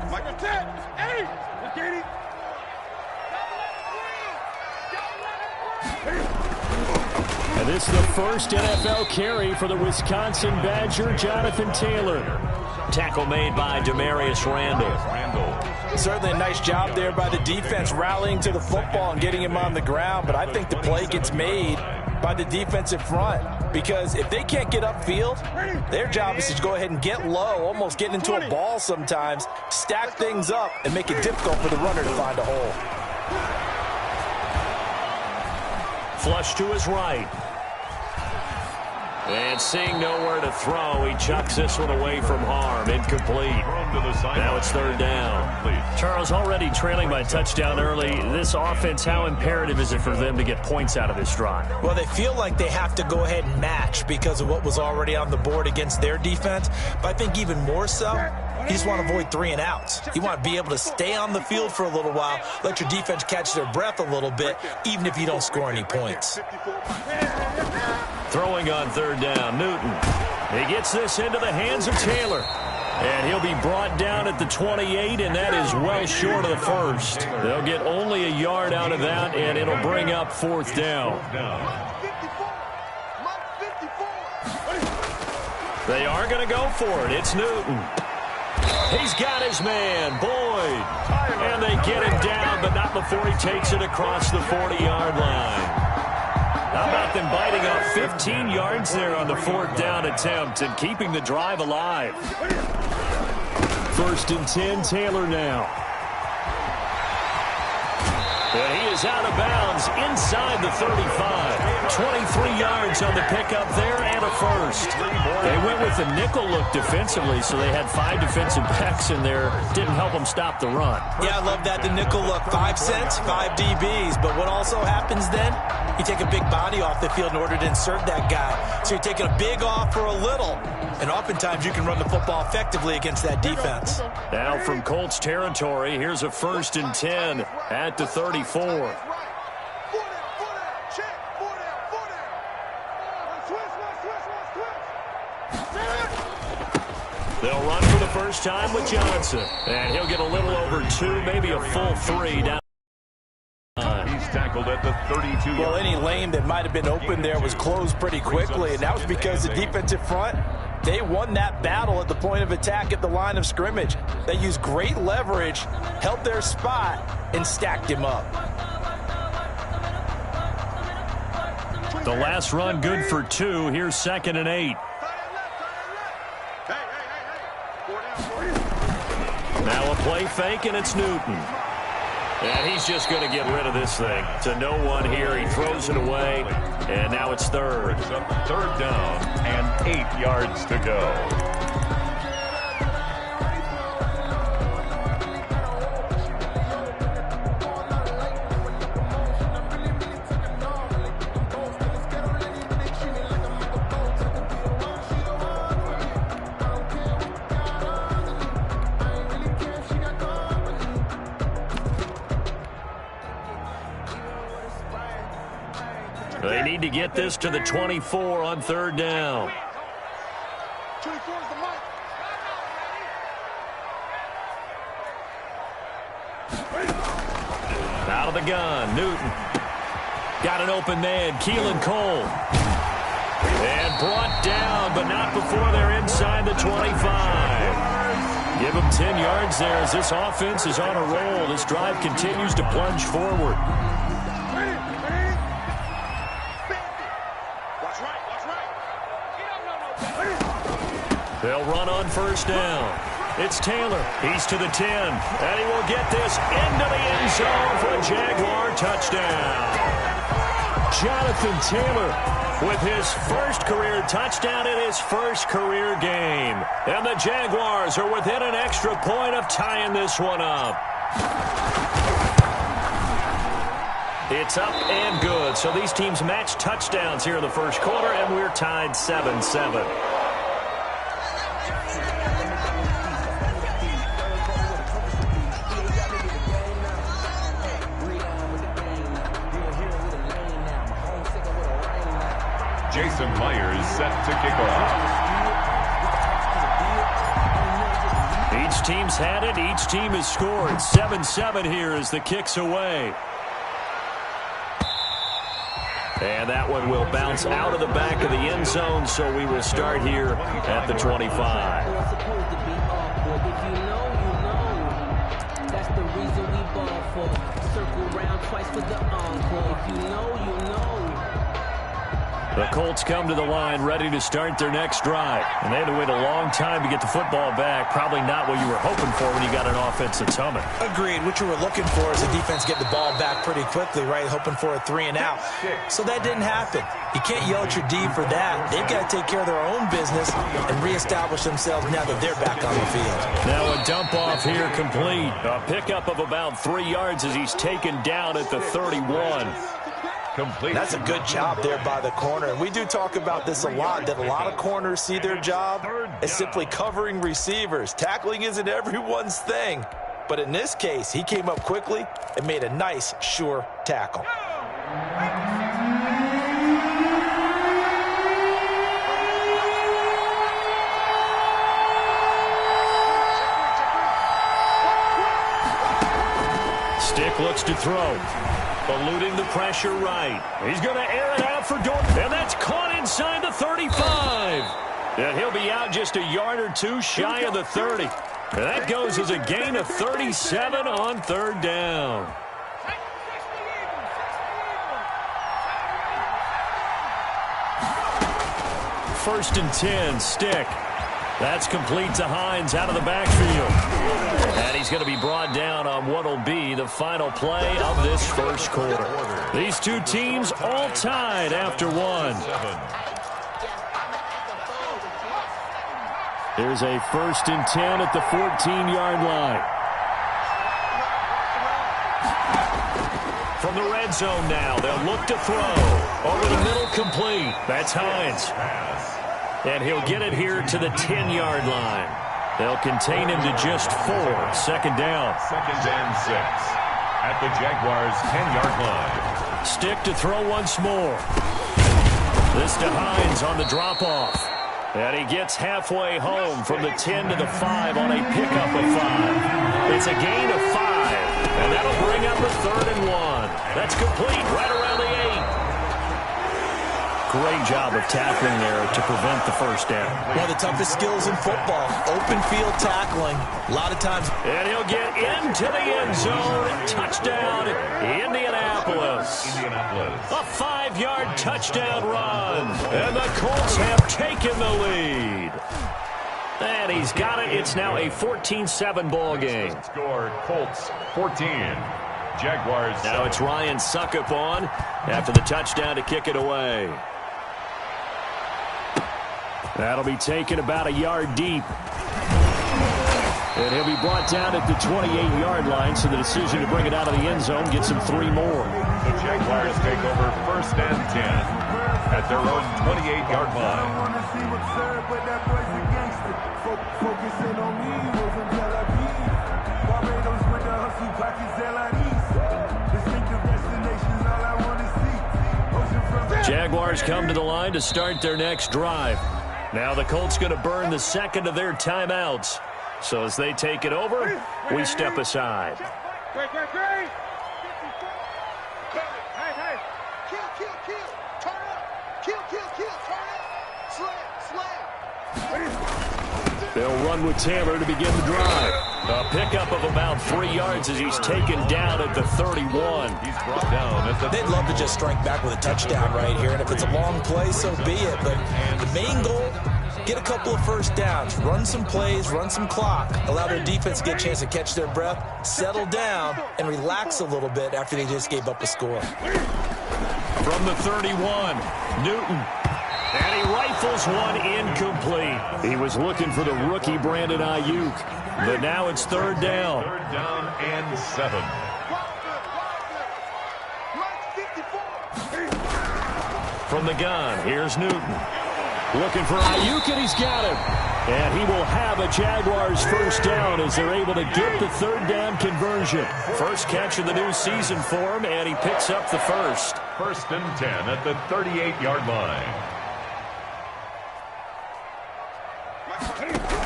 Michael 10, 8, Katie. And this is the first NFL carry for the Wisconsin Badger, Jonathan Taylor. Tackle made by Demarius Randall. Certainly a nice job there by the defense, rallying to the football and getting him on the ground. But I think the play gets made by the defensive front, because if they can't get upfield, their job is to go ahead and get low, almost get into a ball sometimes, stack things up, and make it difficult for the runner to find a hole. Flush to his right. And seeing nowhere to throw, he chucks this one away from harm. Incomplete. Now it's third down. Charles, already trailing by touchdown early. This offense, how imperative is it for them to get points out of this drive? Well, they feel like they have to go ahead and match because of what was already on the board against their defense. But I think even more so, you just want to avoid 3 and outs. You want to be able to stay on the field for a little while, let your defense catch their breath a little bit, even if you don't score any points. Throwing on third down, Newton. He gets this into the hands of Taylor. And he'll be brought down at the 28, and that is well short of the first. They'll get only a yard out of that, and it'll bring up fourth down. They are going to go for it. It's Newton. He's got his man, Boyd. And they get him down, but not before he takes it across the 40-yard line. How about them biting off 15 yards there on the fourth down attempt and keeping the drive alive? First and 10, Taylor now. And he is out of bounds inside the 35. 23 yards on the pickup there and a first. They went with a nickel look defensively, so they had 5 defensive backs in there. Didn't help them stop the run. Yeah, I love that, the nickel look. 5 cents, 5 DBs. But what also happens then, you take a big body off the field in order to insert that guy. So you're taking a big off for a little. And oftentimes you can run the football effectively against that defense. Now from Colts territory, here's a first and 10 at the 34. They'll run for the first time with Johnson. And he'll get a little over 2, maybe a full 3 down. He's tackled at the 32. Well, any lane that might have been open there was closed pretty quickly, and that was because the defensive front, they won that battle at the point of attack at the line of scrimmage. They used great leverage, held their spot, and stacked him up. The last run good for 2. Here's 2nd and 8. Now a play fake, and it's Newton. And he's just going to get rid of this thing. To no one here. He throws it away, and now it's third. Third down and 8 yards to go. They need to get this to the 24 on third down. Out of the gun, Newton. Got an open man, Keelan Cole. And brought down, but not before they're inside the 25. Give them 10 yards there as this offense is on a roll. This drive continues to plunge forward. They'll run on first down. It's Taylor. He's to the 10. And he will get this into the end zone for a Jaguar touchdown. Jonathan Taylor with his first career touchdown in his first career game. And the Jaguars are within an extra point of tying this one up. It's up and good. So these teams match touchdowns here in the first quarter, and we're tied 7-7. Jason Myers set to kick off. Each team's had it. Each team has scored. 7-7 here as the kick's away. And that one will bounce out of the back of the end zone, so we will start here at the 25. That's the reason we ball for. Circle round twice for the encore. If you know, you know. The Colts come to the line ready to start their next drive. And they had to wait a long time to get the football back. Probably not what you were hoping for when you got an offense that's humming. Agreed. What you were looking for is the defense get the ball back pretty quickly, right? Hoping for a 3-and-out. So that didn't happen. You can't yell at your D for that. They've got to take care of their own business and reestablish themselves now that they're back on the field. Now a dump off here complete. A pickup of about 3 yards as he's taken down at the 31. Complete. That's a good job there by the corner. And we do talk about this a lot, that a lot of corners see their job as simply covering receivers. Tackling isn't everyone's thing. But in this case, he came up quickly and made a nice, sure tackle. Stick looks to throw. Eluding the pressure right. He's going to air it out for Dorn. And that's caught inside the 35. And he'll be out just a yard or two shy of the 30. And that goes as a gain of 37 on third down. First and 10, Stick. That's complete to Hines out of the backfield. And he's going to be brought down on what will be the final play of this first quarter. These two teams all tied after one. Here's a first and 10 at the 14-yard line. From the red zone now, they'll look to throw. Over the middle, complete. That's Hines. And he'll get it here to the 10-yard line. They'll contain him to just 4. Second down. Second and 6 at the Jaguars' 10-yard line. Stick to throw once more. This to Hines on the drop-off. And he gets halfway home from the 10 to the 5 on a pickup of 5. It's a gain of 5. And that'll bring up a 3rd and 1. That's complete right around the 8. Great job of tackling there to prevent the first down. One of the toughest skills in football, open field tackling. A lot of times. And he'll get into the end zone. Touchdown, Indianapolis. A 5-yard touchdown run. And the Colts have taken the lead. And he's got it. It's now a 14-7 ball game. Score, Colts 14. Jaguars. Now it's Ryan Suckup on after the touchdown to kick it away. That'll be taken about a yard deep. And he'll be brought down at the 28-yard line, so the decision to bring it out of the end zone gets him 3 more. The Jaguars take over first and 10 at their own 28-yard line. Jaguars come to the line to start their next drive. Now the Colts going to burn the second of their timeouts. So as they take it over, we step aside. They'll run with Taylor to begin the drive. A pickup of about 3 yards as he's taken down at the 31. He's brought down at the... They'd love to just strike back with a touchdown right here, and if it's a long play, so be it. But the main goal, get a couple of first downs, run some plays, run some clock, allow their defense to get a chance to catch their breath, settle down, and relax a little bit after they just gave up a score. From the 31, Newton. And he rifles one incomplete. He was looking for the rookie Brandon Ayuk. But now it's 3rd down. 3rd down and 7. From the gun, here's Newton. Looking for Ayuk, and he's got him. And he will have a Jaguars first down as they're able to get the 3rd down conversion. First catch of the new season for him, and he picks up the first. 1st and 10 at the 38-yard line.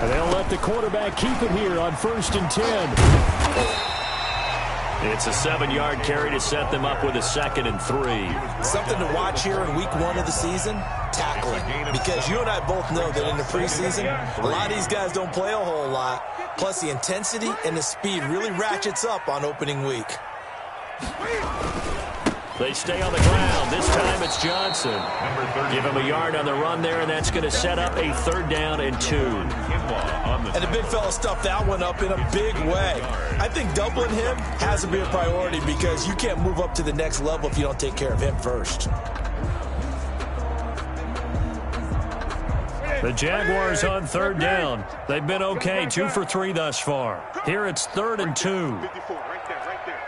And they'll let the quarterback keep it here on 1st and 10. It's a 7-yard carry to set them up with a 2nd and 3. Something to watch here in week 1 of the season, tackling. Because you and I both know that in the preseason, a lot of these guys don't play a whole lot. Plus, the intensity and the speed really ratchets up on opening week. They stay on the ground. This time it's Johnson. Give him a yard on the run there, and that's going to set up a 3rd down and 2. And the big fella stuffed that one up in a big way. I think doubling him has to be a priority because you can't move up to the next level if you don't take care of him first. The Jaguars on 3rd down. They've been okay, 2 for 3 thus far. Here it's 3rd and 2. 54, right there,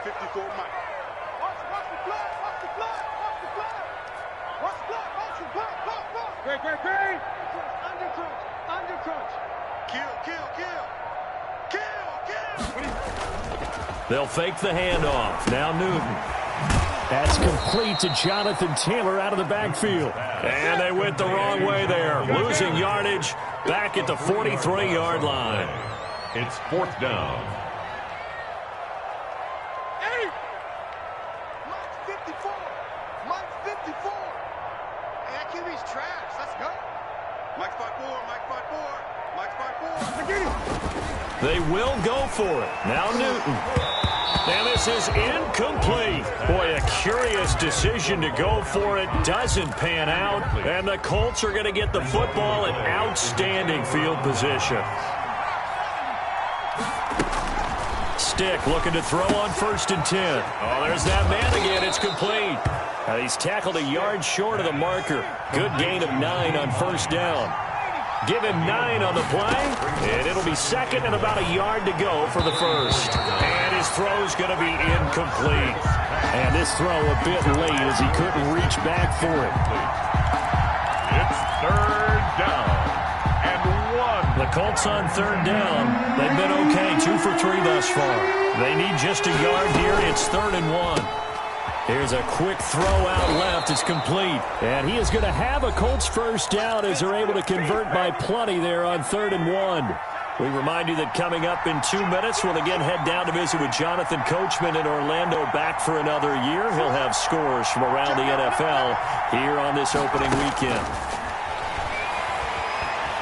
54 Mike. Great. Under crunch. Kill. They'll fake the handoff. Now Newton. That's complete to Jonathan Taylor out of the backfield. And they went the wrong way there. Losing yardage back at the 43-yard line. It's 4th down. Hey! Mike's 54. Hey, that QB's trash. Let's go. Mike's 5'4". They will go for it. Now Newton. And this is incomplete. Boy, a curious decision to go for it. Doesn't pan out. And the Colts are going to get the football in outstanding field position. Stick looking to throw on 1st and 10. Oh, there's that man again. It's complete. And he's tackled a yard short of the marker. Good gain of 9 on 1st down. Give him 9 on the play, and it'll be 2nd and about a yard to go for the 1st. And his throw's going to be incomplete. And this throw a bit late as he couldn't reach back for it. It's 3rd down and 1. The Colts on 3rd down. They've been okay, 2 for 3 thus far. They need just a yard here. It's 3rd and 1. Here's a quick throw out left. It's complete. And he is going to have a Colts 1st down as they're able to convert by plenty there on 3rd and 1. We remind you that coming up in 2 minutes, we'll again head down to visit with Jonathan Coachman in Orlando, back for another year. He'll have scores from around the NFL here on this opening weekend.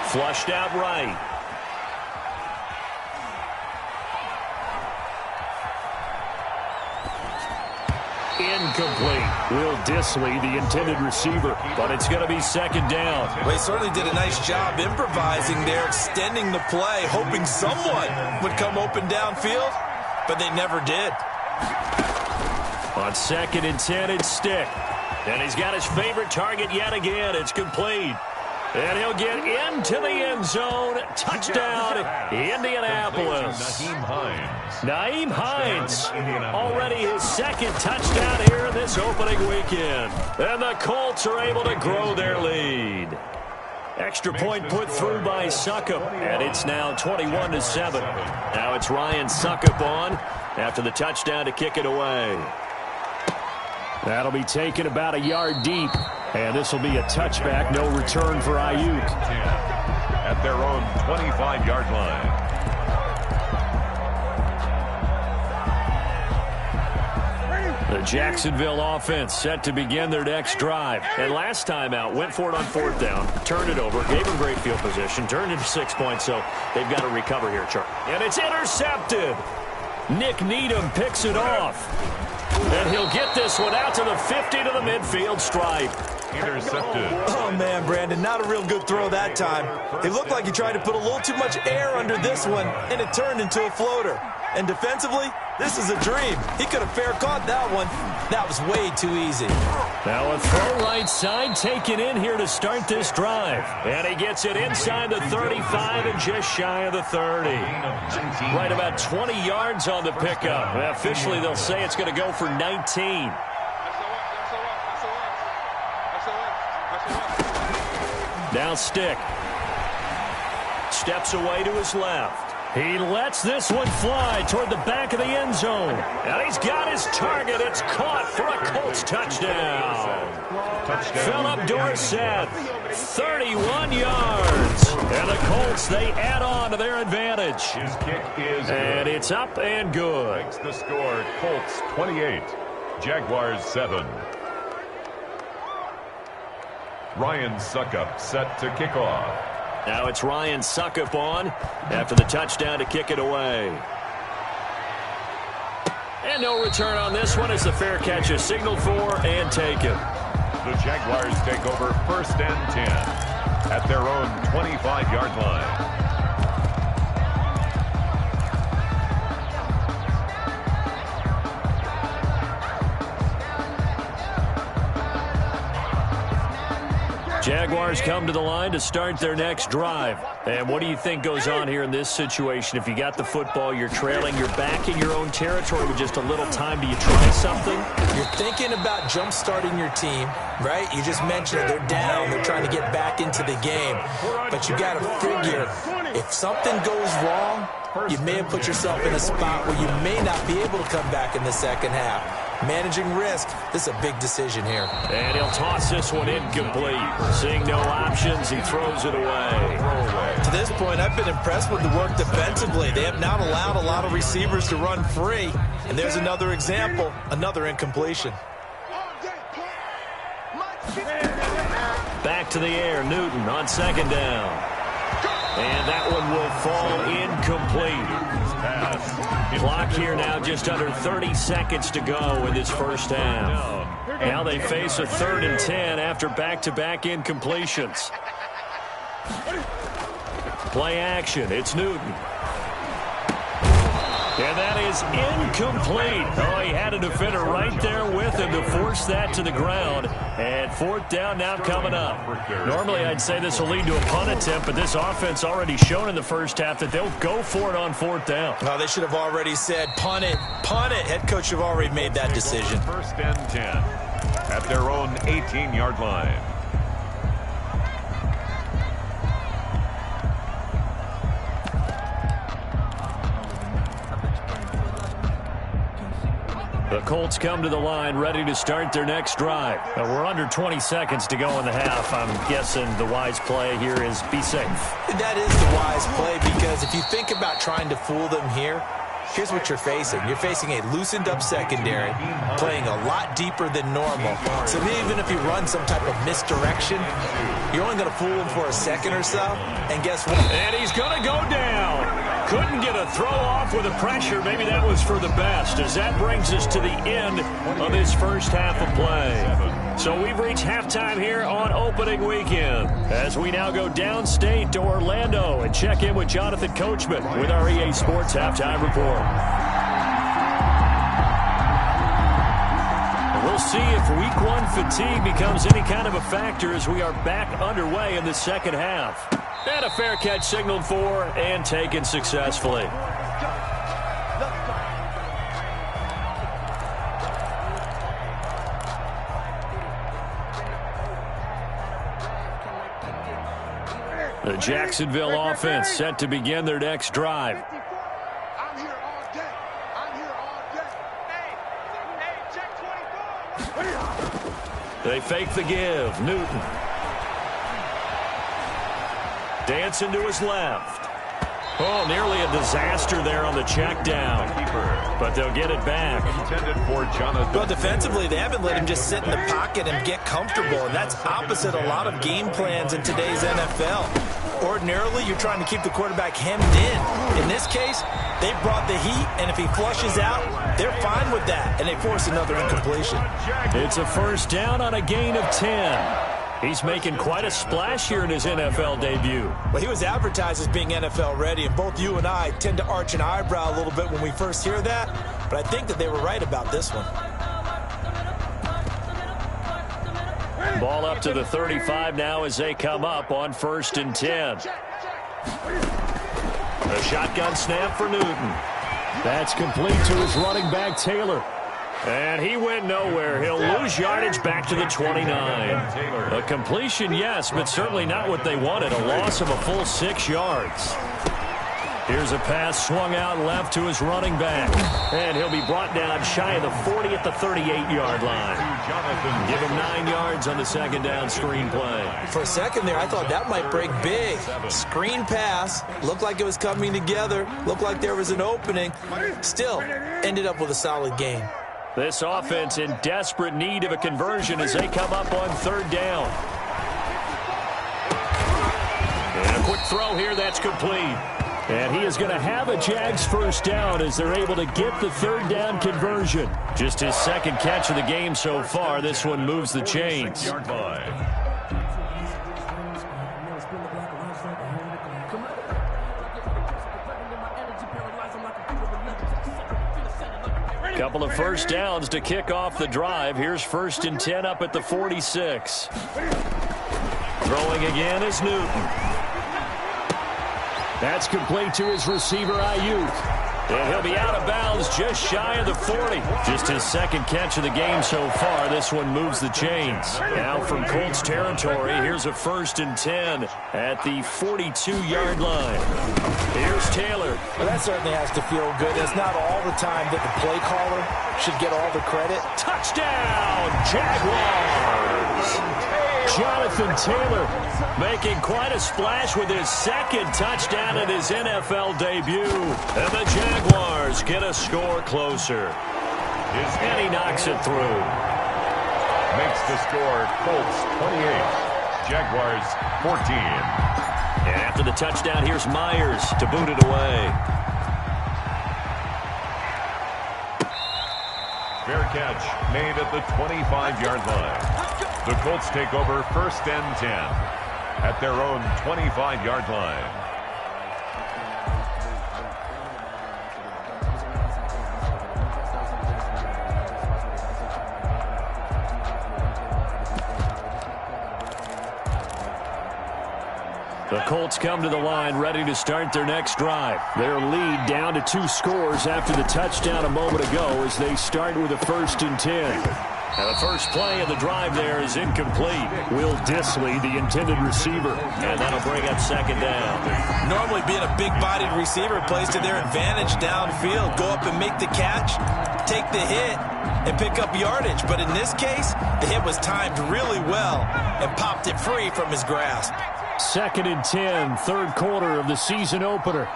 Flushed out right. Incomplete. Will Disley, the intended receiver, but it's going to be 2nd down. Well, he certainly did a nice job improvising there, extending the play, hoping someone would come open downfield, but they never did. On 2nd and 10, it's Stick. And he's got his favorite target yet again. It's complete. And he'll get into the end zone. Touchdown, Indianapolis. Nyheim Hines, already his 2nd touchdown here this opening weekend. And the Colts are able to grow their lead. Extra point put through by Suckup, and it's now 21-7. Now it's Ryan Suckup on after the touchdown to kick it away. That'll be taken about a yard deep. And this will be a touchback, no return for Ayuk. At their own 25-yard line. The Jacksonville offense set to begin their next drive. And last time out, went for it on 4th down, turned it over, gave them great field position, turned into 6 points, so they've got to recover here, Charlie. And it's intercepted. Nick Needham picks it off. And he'll get this one out to the 50 to the midfield stripe. Intercepted. Oh, man, Brandon, not a real good throw that time. It looked like he tried to put a little too much air under this one, and it turned into a floater. And defensively, this is a dream. He could have fair caught that one. That was way too easy. Now a throw right side taken in here to start this drive. And he gets it inside the 35 and just shy of the 30. Right about 20 yards on the pickup. Officially, they'll say it's going to go for 19. Now Stick. Steps away to his left. He lets this one fly toward the back of the end zone. And he's got his target. It's caught for a Colts touchdown. Philip Dorsett, 31 yards. And the Colts, they add on to their advantage. His kick is and it's up and good. Makes the score Colts 28, Jaguars 7. Ryan Suckup set to kick off. Now it's Ryan Suckup on after the touchdown to kick it away. And no return on this one as the fair catch is signaled for and taken. The Jaguars take over 1st and 10 at their own 25-yard line. Jaguars come to the line to start their next drive. And what do you think goes on here in this situation? If you got the football, you're trailing, you're back in your own territory with just a little time. Do you try something? You're thinking about jump-starting your team, right? You just mentioned it. They're down. They're trying to get back into the game. But you got to figure, if something goes wrong, you may have put yourself in a spot where you may not be able to come back in the second half. Managing risk, this is a big decision here. And he'll toss this one incomplete. Seeing no options, he throws it away. To this point, I've been impressed with the work defensively. They have not allowed a lot of receivers to run free. And there's another example, another incompletion. Back to the air, Newton on second down. And that one will fall incomplete. Clock here now just under 30 seconds to go in this first half. Now they face a 3rd and 10 after back-to-back incompletions. Play action. It's Newton. And that is incomplete. Oh, he had a defender right there with him to force that to the ground. And 4th down now coming up. Normally, I'd say this will lead to a punt attempt, but this offense already shown in the first half that they'll go for it on 4th down. Well, they should have already said, punt it, punt it. Head coach should have already made that decision. 1st and 10 at their own 18-yard line. The Colts come to the line ready to start their next drive. We're under 20 seconds to go in the half. I'm guessing the wise play here is be safe. That is the wise play because if you think about trying to fool them here, here's what you're facing. You're facing a loosened up secondary, playing a lot deeper than normal. So even if you run some type of misdirection, you're only going to fool him for a second or so. And guess what? And he's going to go down. Couldn't get a throw off with the pressure. Maybe that was for the best, as that brings us to the end of this first half of play. So we've reached halftime here on opening weekend, as we now go downstate to Orlando and check in with Jonathan Coachman with our EA Sports Halftime Report. We'll see if week 1 fatigue becomes any kind of a factor as we are back underway in the second half. And a fair catch signaled for and taken successfully. The Jacksonville offense set to begin their next drive. I'm here all day. I'm here all day. Hey, check 24. They fake the give. Newton. Dancing to his left. Oh, nearly a disaster there on the check down. But they'll get it back. Intended for Jonathan. Well, defensively, they haven't let him just sit in the pocket and get comfortable, and that's opposite a lot of game plans in today's NFL. Ordinarily, you're trying to keep the quarterback hemmed in. In this case, they brought the heat, and if he flushes out, they're fine with that, and they force another incompletion. It's a first down on a gain of 10. He's making quite a splash here in his NFL debut. Well, he was advertised as being NFL ready, and both you and I tend to arch an eyebrow a little bit when we first hear that, but I think that they were right about this one. Ball up to the 35 now as they come up on 1st and 10. A shotgun snap for Newton. That's complete to his running back, Taylor. And he went nowhere. He'll lose yardage back to the 29. A completion, yes, but certainly not what they wanted. A loss of a full 6 yards. Here's a pass swung out left to his running back. And he'll be brought down shy of the 40 at the 38-yard line. Give him 9 yards on the second down screen play. For a second there, I thought that might break big. Screen pass. Looked like it was coming together. Looked like there was an opening. Still, ended up with a solid gain. This offense in desperate need of a conversion as they come up on third down. And a quick throw here that's complete. And he is going to have a Jags first down as they're able to get the third down conversion. Just his second catch of the game so far. This one moves the chains. Couple of first downs to kick off the drive. Here's 1st and 10 up at the 46. Throwing again is Newton. That's complete to his receiver, Ayuk. And he'll be out of bounds just shy of the 40. Just his second catch of the game so far. This one moves the chains. Now from Colts territory, here's a 1st and 10 at the 42-yard line. Here's Taylor. Well, that certainly has to feel good. It's not all the time that the play caller should get all the credit. Touchdown, Jaguars! Jonathan Taylor making quite a splash with his second touchdown in his NFL debut. And the Jaguars get a score closer. And he knocks it through. Makes the score Colts 28, Jaguars 14. And after the touchdown, here's Myers to boot it away. Fair catch made at the 25-yard line. The Colts take over 1st and 10 at their own 25-yard line. The Colts come to the line ready to start their next drive. Their lead down to 2 scores after the touchdown a moment ago as they start with a 1st and 10. Now the first play of the drive there is incomplete. Will Dissly, the intended receiver. And that'll bring up 2nd down. Normally being a big-bodied receiver plays to their advantage downfield. Go up and make the catch, take the hit, and pick up yardage. But in this case, the hit was timed really well and popped it free from his grasp. 2nd and 10, 3rd quarter of the season opener.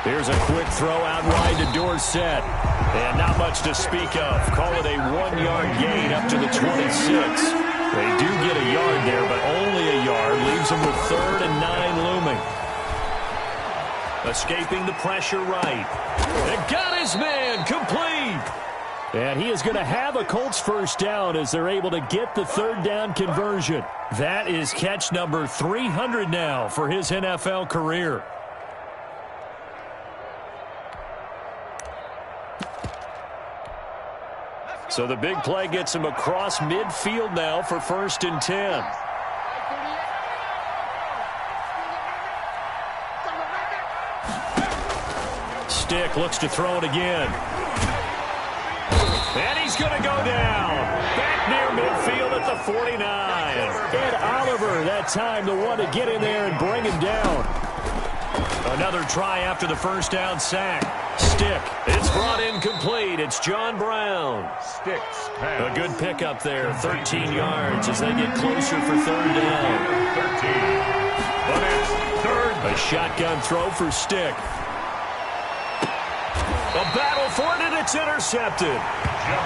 Here's a quick throw out wide to Dorsett. And not much to speak of. Call it a 1-yard gain up to the 26. They do get a yard there, but only a yard. Leaves them with 3rd and 9 looming. Escaping the pressure right. And got his man complete. And he is going to have a Colts first down as they're able to get the 3rd down conversion. That is catch number 300 now for his NFL career. So the big play gets him across midfield now for 1st and 10. Stick looks to throw it again. And he's going to go down. Back near midfield at the 49. And Oliver, that time, the one to get in there and bring him down. Another try after the first down sack. Stick. It's brought in complete. It's John Brown. Sticks. A good pickup there. 13 yards as they get closer for 3rd down. 13. But it's 3rd. A shotgun throw for Stick. A battle for it, and it's intercepted.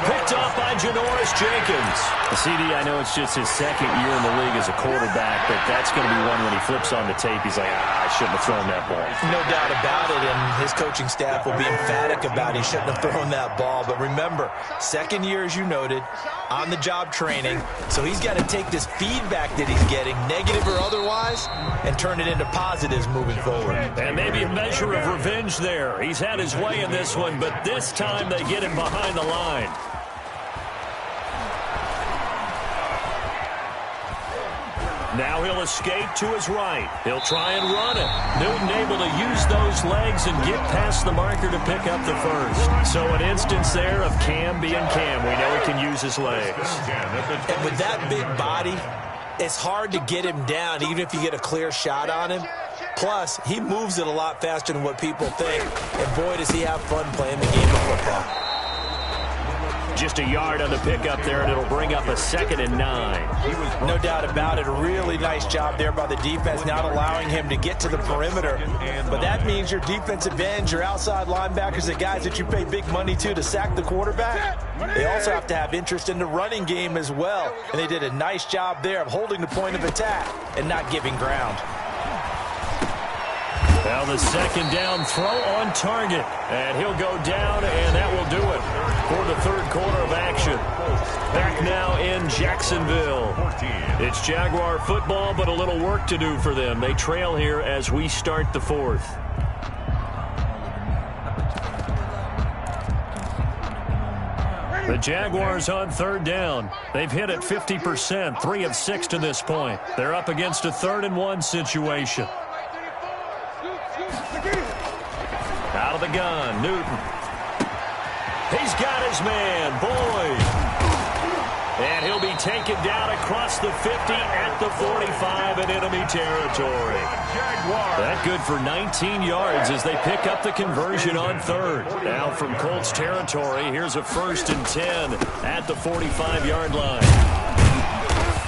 Picked off by Janoris Jenkins. CD, I know it's just his 2nd year in the league as a quarterback, but that's going to be one when he flips on the tape. He's like, I shouldn't have thrown that ball. No doubt about it, and his coaching staff will be emphatic about he shouldn't have thrown that ball. But remember, 2nd year, as you noted, on-the-job training. So he's got to take this feedback that he's getting, negative or otherwise, and turn it into positives moving forward. And maybe a measure of revenge there. He's had his way in this one, but this time they get him behind the line. Now he'll escape to his right. He'll try and run it. Newton able to use those legs and get past the marker to pick up the 1st. So an instance there of Cam being Cam. We know he can use his legs. And with that big body, It's hard to get him down, even if you get a clear shot on him. Plus, he moves it a lot faster than what people think. And boy, does he have fun playing the game of football. Just a yard on the pickup there, and it'll bring up a 2nd and 9. No doubt about it. A really nice job there by the defense, not allowing him to get to the perimeter. But that means your defensive ends, your outside linebackers, the guys that you pay big money to sack the quarterback, they also have to have interest in the running game as well. And they did a nice job there of holding the point of attack and not giving ground. Well, the 2nd down throw on target. And he'll go down, and that will do it for the 3rd quarter of action. Back now in Jacksonville. It's Jaguar football, but a little work to do for them. They trail here as we start the 4th. The Jaguars on 3rd down. They've hit it 50%, 3 of 6 to this point. They're up against a 3rd and 1 situation. Out of the gun, Newton. He's got his man, Boyd. And he'll be taken down across the 50 at the 45 in enemy territory. That good for 19 yards as they pick up the conversion on 3rd. Now from Colts territory, here's a 1st and 10 at the 45-yard line.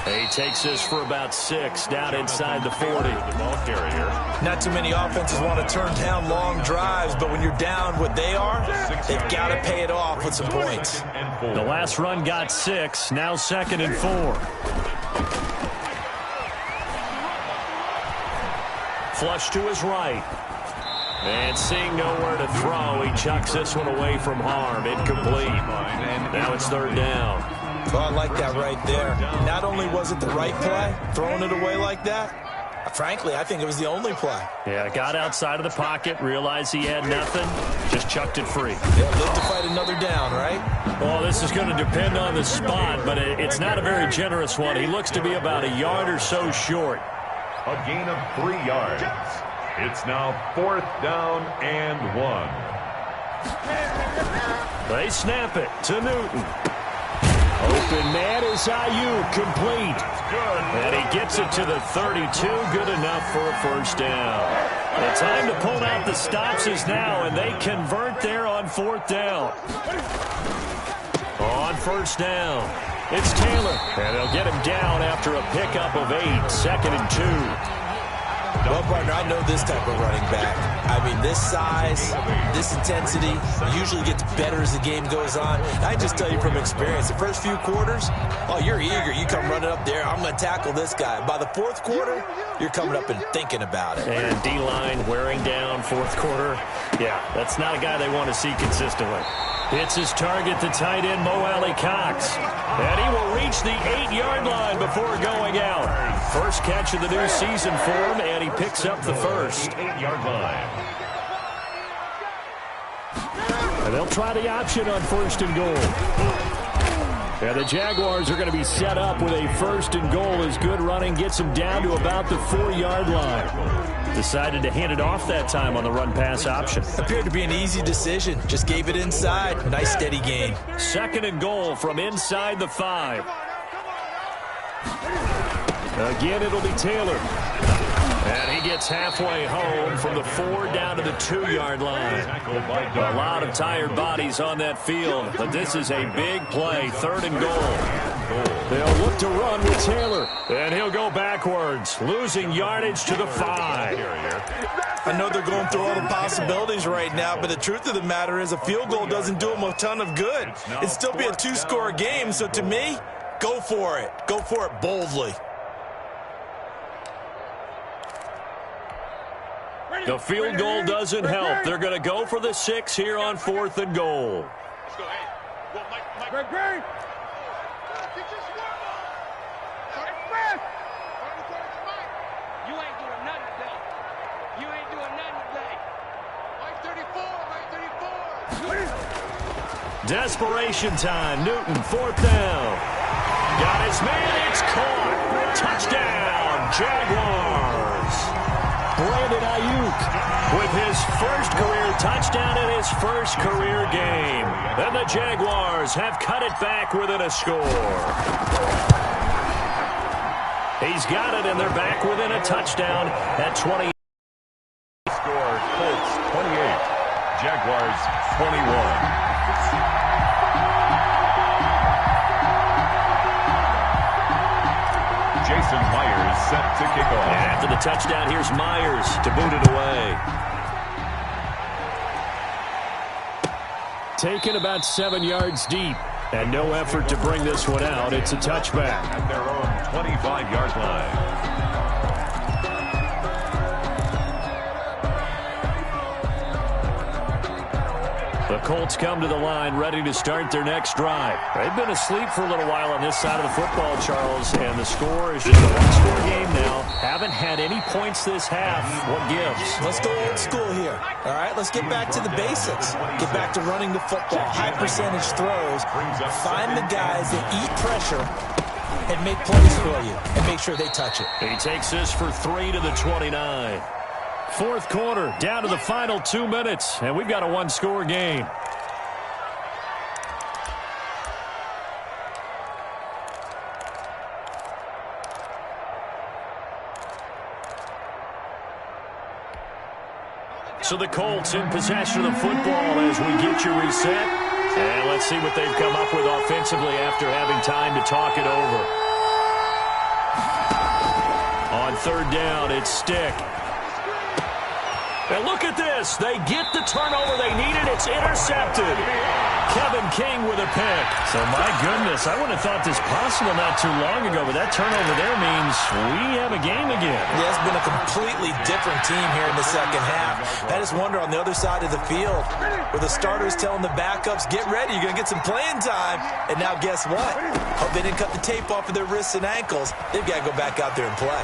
He takes this for about 6 down inside the 40. Not too many offenses want to turn down long drives, but when you're down what they are, they've got to pay it off with some points. The last run got 6, now 2nd and 4. Flush to his right. And seeing nowhere to throw, he chucks this one away from harm. Incomplete. Now it's 3rd down. Oh, I like that right there. Not only was it the right play, throwing it away like that, frankly, I think it was the only play. Yeah, got outside of the pocket, realized he had nothing, just chucked it free. Yeah, live to fight another down, right? Well, this is going to depend on the spot, but it's not a very generous one. He looks to be about a yard or so short. A gain of 3 yards. It's now 4th down and 1. They snap it to Newton. Open man is Ayuk, complete. And he gets it to the 32, good enough for a 1st down. The time to pull out the stops is now, and they convert there on 4th down. On 1st down, it's Taylor. And they'll get him down after a pickup of 8, 2nd and 2. Well, partner, I know this type of running back. I mean, this size, this intensity usually gets better as the game goes on. I just tell you from experience, the first few quarters, oh, you're eager. You come running up there, I'm going to tackle this guy. By the 4th quarter, you're coming up and thinking about it. And D-line wearing down 4th quarter. Yeah, that's not a guy they want to see consistently. Hits his target, the tight end, Mo Alley-Cox. And he will reach the 8-yard line before going out. First catch of the new season for him, and he picks up the 1st. 8-yard line. And they'll try the option on 1st and goal. And the Jaguars are going to be set up with a 1st and goal as good running gets them down to about the 4-yard line. Decided to hand it off that time on the run-pass option. Appeared to be an easy decision. Just gave it inside. Nice steady gain. 2nd and goal from inside the 5. Again, it'll be Taylor. And he gets halfway home from the 4 down to the 2-yard line. A lot of tired bodies on that field, but this is a big play, 3rd and goal. They'll look to run with Taylor, and he'll go backwards, losing yardage to the 5. I know they're going through all the possibilities right now, but the truth of the matter is a field goal doesn't do them a ton of good. It'd still be a 2-score game, so to me, go for it. Go for it boldly. The field goal doesn't help. They're going to go for the 6 here on 4th and goal. Let's go. Hey, go, Mike. You ain't doing nothing today. You ain't doing nothing today. Mike 34. Desperation time. Newton, 4th down. Got his man. It's caught. Touchdown, Jaguars. Brandon Ayuk with his first career touchdown in his first career game. And the Jaguars have cut it back within a score. He's got it, and they're back within a touchdown at 20. Score, Colts 28, Jaguars 21. Jason Myers set to kick off. And after the touchdown, here's Myers to boot it away. Taken about 7 yards deep. And no effort to bring this one out. It's a touchback. At their own 25-yard line. The Colts come to the line ready to start their next drive. They've been asleep for a little while on this side of the football, Charles, and the score is just a one-score game now. Haven't had any points this half. What gives? Let's go old school here. All right, let's get back to the basics. Get back to running the football, high percentage throws. Find the guys that eat pressure and make plays for you and make sure they touch it. He takes this for 3 to the 29. Fourth quarter, down to the final 2 minutes, and we've got a one-score game. So the Colts in possession of the football as we get you reset. And let's see what they've come up with offensively after having time to talk it over. On third down, it's Stick. And look at this. They get the turnover they needed. It's intercepted. Kevin King with a pick. So, my goodness, I wouldn't have thought this possible not too long ago, but that turnover there means we have a game again. Yeah, it's been a completely different team here in the second half. I just wonder on the other side of the field where the starters telling the backups, get ready, you're going to get some playing time. And now guess what? Hope they didn't cut the tape off of their wrists and ankles. They've got to go back out there and play.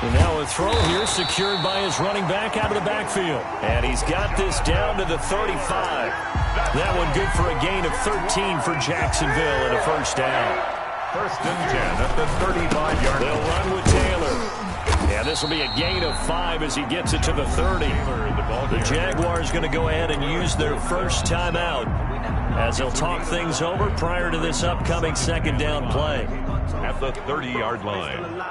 And now a throw here secured by his running back out of the backfield. And he's got this down to the 35. That one good for a gain of 13 for Jacksonville and a first down. First and 10 at the 35-yard line. They'll run with Taylor. Yeah, this will be a gain of 5 as he gets it to the 30. The Jaguars going to go ahead and use their first timeout as they'll talk things over prior to this upcoming second down play. At the 30-yard line.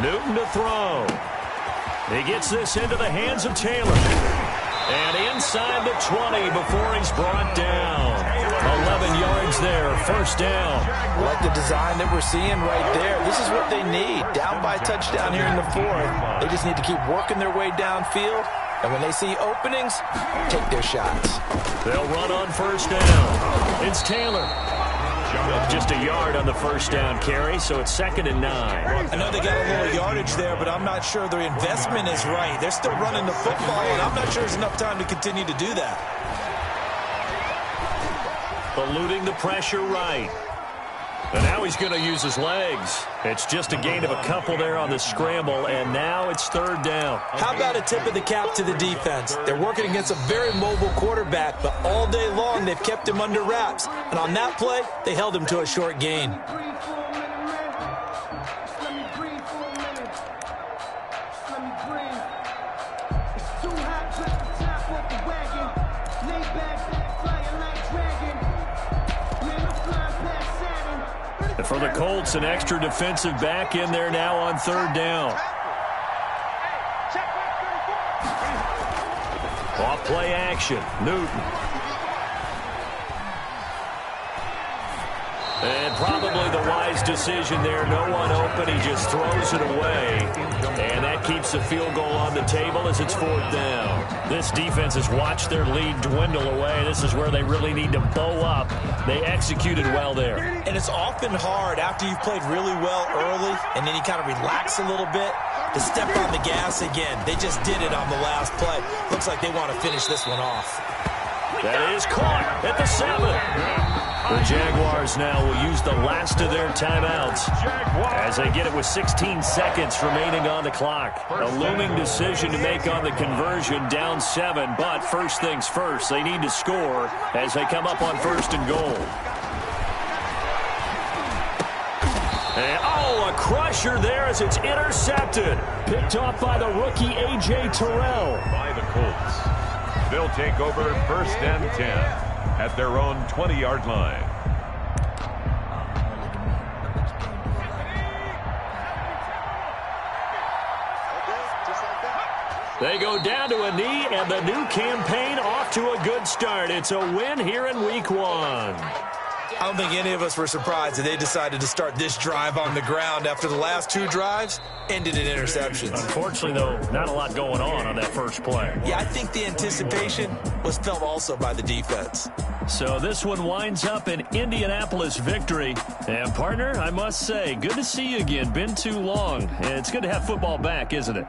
Newton to throw. He gets this into the hands of Taylor. And inside the 20 before he's brought down. 11 yards there, first down. I like the design that we're seeing right there. This is what they need. Down by a touchdown here in the fourth. They just need to keep working their way downfield. And when they see openings, take their shots. They'll run on first down. It's Taylor. Just a yard on the first down carry, so it's 2nd and 9. I know they got a little yardage there, but I'm not sure their investment is right. They're still running the football, and I'm not sure there's enough time to continue to do that. Eluding the pressure right. And now he's going to use his legs. It's just a gain of a couple there on the scramble, and now it's 3rd down. How about a tip of the cap to the defense? They're working against a very mobile quarterback, but all day long they've kept him under wraps. And on that play, they held him to a short gain. For the Colts, an extra defensive back in there now on 3rd down. Off play action, Newton. And probably the wise decision there. No one open. He just throws it away. And that keeps the field goal on the table as it's 4th down. This defense has watched their lead dwindle away. This is where they really need to bow up. They executed well there. And it's often hard after you've played really well early and then you kind of relax a little bit to step on the gas again. They just did it on the last play. Looks like they want to finish this one off. That is caught at the 7. The Jaguars now will use the last of their timeouts as they get it with 16 seconds remaining on the clock. A looming decision to make on the conversion, down 7, but first things first, they need to score as they come up on 1st and goal. And, a crusher there as it's intercepted. Picked off by the rookie A.J. Terrell. By the Colts. They'll take over first and 10 at their own 20-yard line. They go down to a knee, and the new campaign off to a good start. It's a win here in Week 1. I don't think any of us were surprised that they decided to start this drive on the ground after the last 2 drives ended in interceptions. Unfortunately, though, not a lot going on that first play. Yeah, I think the anticipation was felt also by the defense. So this one winds up an Indianapolis victory. And, partner, I must say, good to see you again. Been too long. It's good to have football back, isn't it?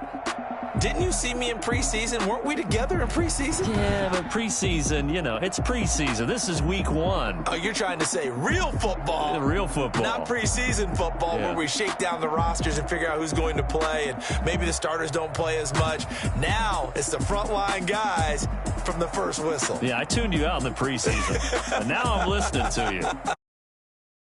Didn't you see me in preseason? Weren't we together in preseason? Yeah, but preseason, it's preseason. This is Week 1. Oh, you're trying to say real football. Real football. Not preseason football, where we shake down the rosters and figure out who's going to play, and maybe the starters don't play as much. Now it's the frontline guys from the first whistle. Yeah, I tuned you out in the preseason. And now I'm listening to you.